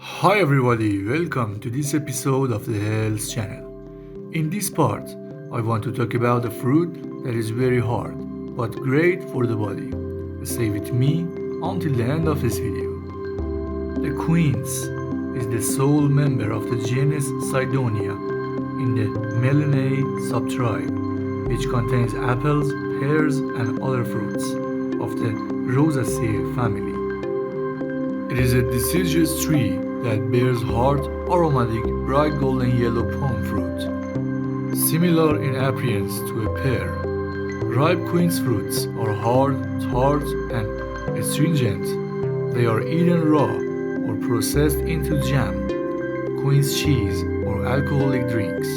Hi everybody, welcome to this episode of the Health Channel. In this part, I want to talk about a fruit that is very hard but great for the body. Stay with me until the end of this video. The quince is the sole member of the genus cydonia in the malinae subtribe, which contains apples, pears, and other fruits of the Rosaceae family. It is a deciduous tree that bears hard, aromatic, bright golden yellow plum fruit, similar in appearance to a pear. Ripe quince fruits are hard, tart, and astringent. They are eaten raw or processed into jam, quince cheese, or alcoholic drinks.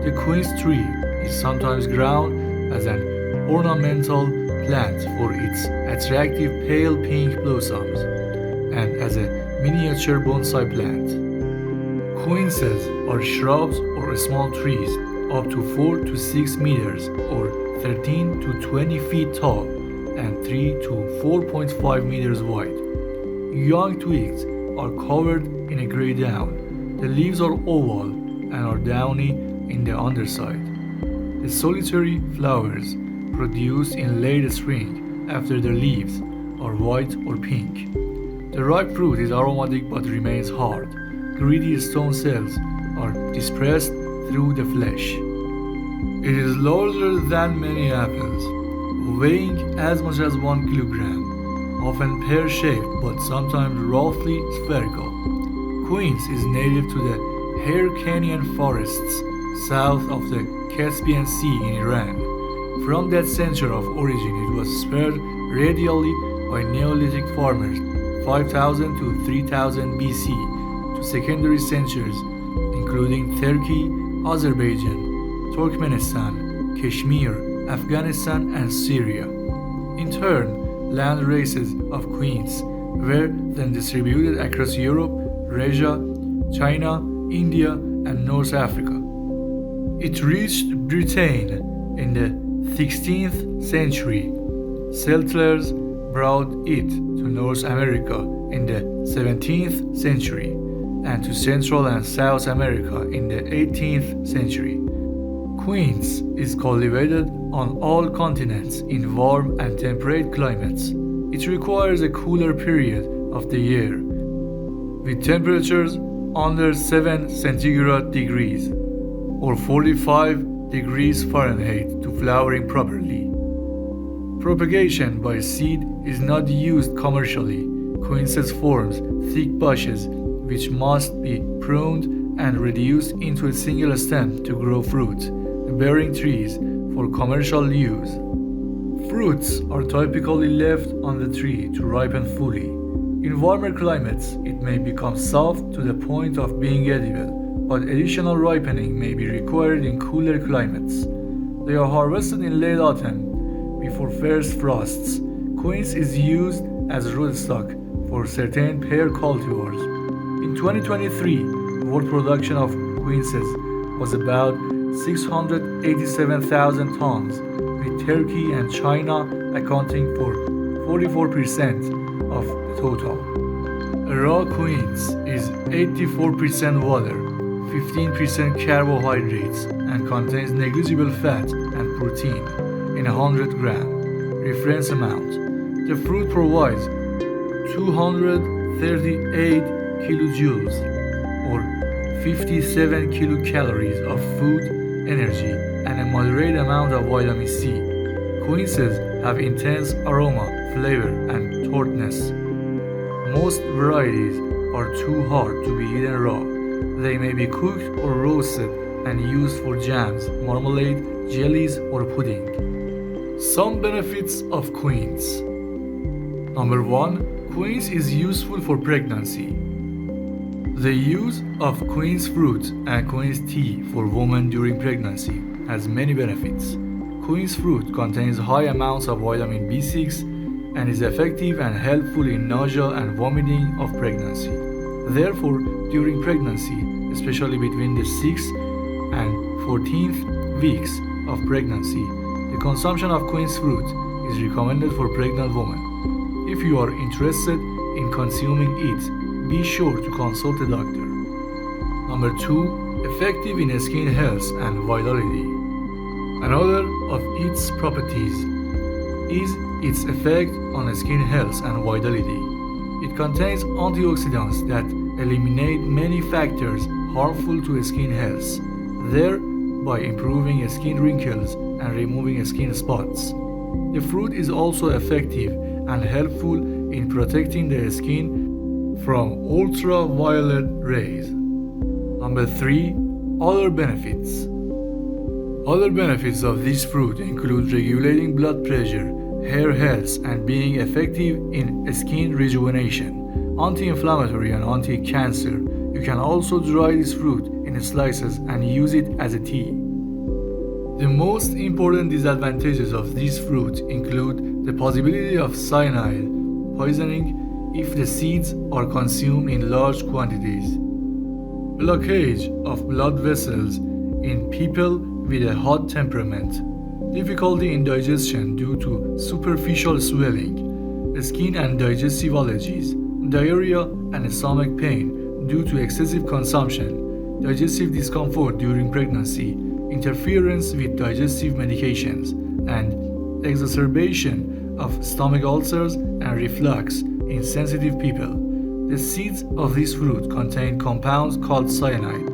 The quince tree is sometimes grown as an ornamental plant for its attractive pale pink blossoms and as a miniature bonsai plant. Quinces are shrubs or small trees up to 4 to 6 meters or 13 to 20 feet tall and 3 to 4.5 meters wide. Young twigs are covered in a gray down. The leaves are oval and are downy in the underside. The solitary flowers produced in late spring after the leaves are white or pink. The ripe fruit is aromatic but remains hard. Gritty stone cells are dispersed through the flesh. It is larger than many apples, weighing as much as 1 kilogram, often pear-shaped but sometimes roughly spherical. Quince is native to the Hyrcanian forests south of the Caspian Sea in Iran. From that center of origin, it was spread radially by Neolithic farmers 5000 to 3000 BC to secondary centers including Turkey, Azerbaijan, Turkmenistan, Kashmir, Afghanistan, and Syria. In turn, land races of quince were then distributed across Europe, Russia, China, India, and North Africa. It reached Britain in the 16th century. Settlers brought it to North America in the 17th century and to Central and South America in the 18th century. Quince is cultivated on all continents in warm and temperate climates. It requires a cooler period of the year, with temperatures under 7 centigrade degrees or 45 degrees Fahrenheit to flowering properly. Propagation by seed is not used commercially. Quinces forms thick bushes which must be pruned and reduced into a single stem to grow fruit, bearing trees for commercial use. Fruits are typically left on the tree to ripen fully. In warmer climates, it may become soft to the point of being edible, but additional ripening may be required in cooler climates. They are harvested in late autumn before first frosts. Quince is used as rootstock for certain pear cultivars. In 2023, world production of quinces was about 687,000 tons, with Turkey and China accounting for 44% of the total. A raw quince is 84% water, 15% carbohydrates, and contains negligible fat and protein in 100 gram reference amount. The fruit provides 238 kilojoules or 57 kilocalories of food energy and a moderate amount of vitamin C. Quinces have intense aroma, flavor, and tartness. Most varieties are too hard to be eaten raw. They may be cooked or roasted and used for jams, marmalade, jellies, or pudding. Some benefits of quince. Number 1. Quince is useful for pregnancy. The use of quince fruit and quince tea for women during pregnancy has many benefits. Quince fruit contains high amounts of vitamin B6 and is effective and helpful in nausea and vomiting of pregnancy. Therefore, during pregnancy, especially between the 6th and 14th weeks of pregnancy, the consumption of quince fruit is recommended for pregnant women. If you are interested in consuming it, be sure to consult a doctor. Number 2. Effective in skin health and vitality. Another of its properties is its effect on skin health and vitality. It contains antioxidants that eliminate many factors harmful to skin health, thereby improving skin wrinkles and removing skin spots. The fruit is also effective and helpful in protecting the skin from ultraviolet rays. Number 3. Other benefits. Other benefits of this fruit include regulating blood pressure, hair health, and being effective in skin rejuvenation, anti-inflammatory and anti-cancer. You can also dry this fruit in slices and use it as a tea. The most important disadvantages of this fruit include the possibility of cyanide poisoning if the seeds are consumed in large quantities, blockage of blood vessels in people with a hot temperament, difficulty in digestion due to superficial swelling, skin and digestive allergies, diarrhea and stomach pain due to excessive consumption, digestive discomfort during pregnancy, interference with digestive medications, and exacerbation of stomach ulcers and reflux in sensitive people. The seeds of this fruit contain compounds called cyanide,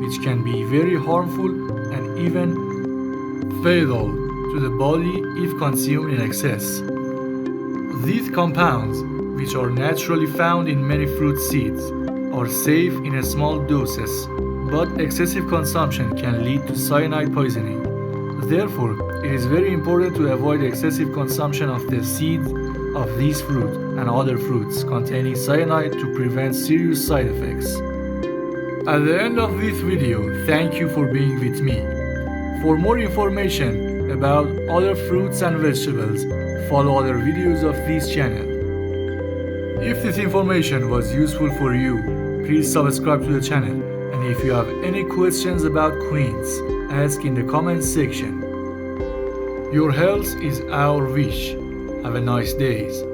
which can be very harmful and even fatal to the body if consumed in excess. These compounds, which are naturally found in many fruit seeds, are safe in small doses, but excessive consumption can lead to cyanide poisoning. Therefore, it is very important to avoid excessive consumption of the seeds of this fruit and other fruits containing cyanide to prevent serious side effects. At the end of this video, thank you for being with me. For more information about other fruits and vegetables, follow other videos of this channel. If this information was useful for you, please subscribe to the channel, and if you have any questions about Quince, ask in the comments section. Your health is our wish. Have a nice day.